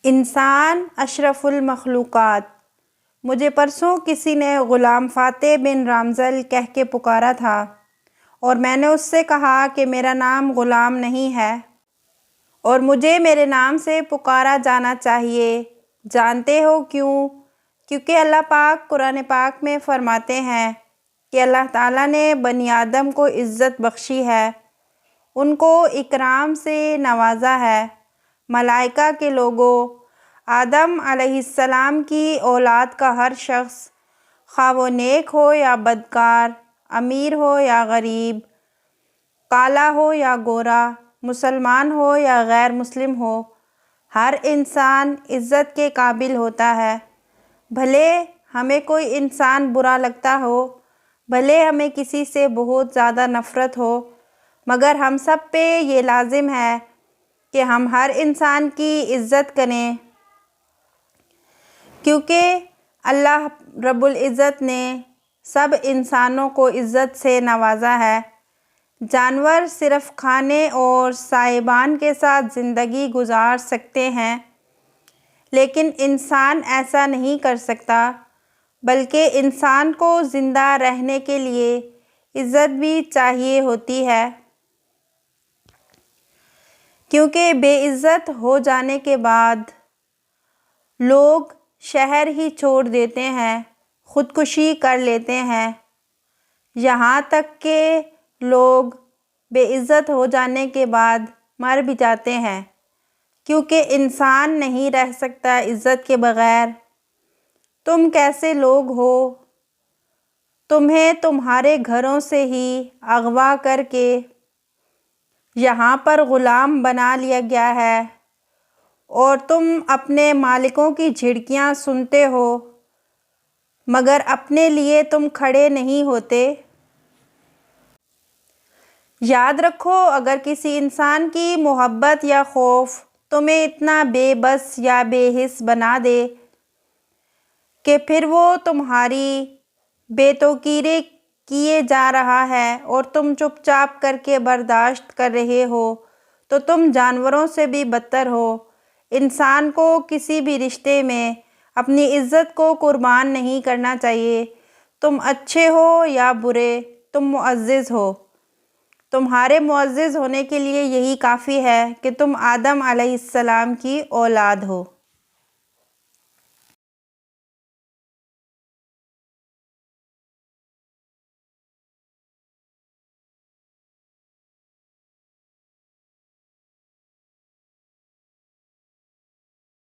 انسان اشرف المخلوقات۔ مجھے پرسوں کسی نے غلام فاتح بن رامزل کہہ کے پکارا تھا اور میں نے اس سے کہا کہ میرا نام غلام نہیں ہے اور مجھے میرے نام سے پکارا جانا چاہیے۔ جانتے ہو کیوں؟ کیونکہ اللہ پاک قرآن پاک میں فرماتے ہیں کہ اللہ تعالیٰ نے بنی آدم کو عزت بخشی ہے، ان کو اکرام سے نوازا ہے۔ ملائکہ کے لوگوں، آدم علیہ السلام کی اولاد کا ہر شخص، خواہ وہ نیک ہو یا بدکار، امیر ہو یا غریب، کالا ہو یا گورا، مسلمان ہو یا غیر مسلم ہو، ہر انسان عزت کے قابل ہوتا ہے۔ بھلے ہمیں کوئی انسان برا لگتا ہو، بھلے ہمیں کسی سے بہت زیادہ نفرت ہو، مگر ہم سب پہ یہ لازم ہے کہ ہم ہر انسان کی عزت کریں، کیونکہ اللہ رب العزت نے سب انسانوں کو عزت سے نوازا ہے۔ جانور صرف کھانے اور سائبان کے ساتھ زندگی گزار سکتے ہیں، لیکن انسان ایسا نہیں کر سکتا، بلکہ انسان کو زندہ رہنے کے لیے عزت بھی چاہیے ہوتی ہے، کیونکہ بے عزت ہو جانے کے بعد لوگ شہر ہی چھوڑ دیتے ہیں، خودکشی کر لیتے ہیں، یہاں تک کہ لوگ بے عزت ہو جانے کے بعد مر بھی جاتے ہیں، کیونکہ انسان نہیں رہ سکتا عزت کے بغیر۔ تم کیسے لوگ ہو؟ تمہیں تمہارے گھروں سے ہی اغوا کر کے یہاں پر غلام بنا لیا گیا ہے اور تم اپنے مالکوں کی جھڑکیاں سنتے ہو، مگر اپنے لیے تم کھڑے نہیں ہوتے۔ یاد رکھو، اگر کسی انسان کی محبت یا خوف تمہیں اتنا بے بس یا بے حس بنا دے کہ پھر وہ تمہاری بے توقیری کیے جا رہا ہے اور تم چپ چاپ کر کے برداشت کر رہے ہو، تو تم جانوروں سے بھی بدتر ہو۔ انسان کو کسی بھی رشتے میں اپنی عزت کو قربان نہیں کرنا چاہیے۔ تم اچھے ہو یا برے، تم معزز ہو۔ تمہارے معزز ہونے کے لیے یہی کافی ہے کہ تم آدم علیہ السلام کی اولاد ہو۔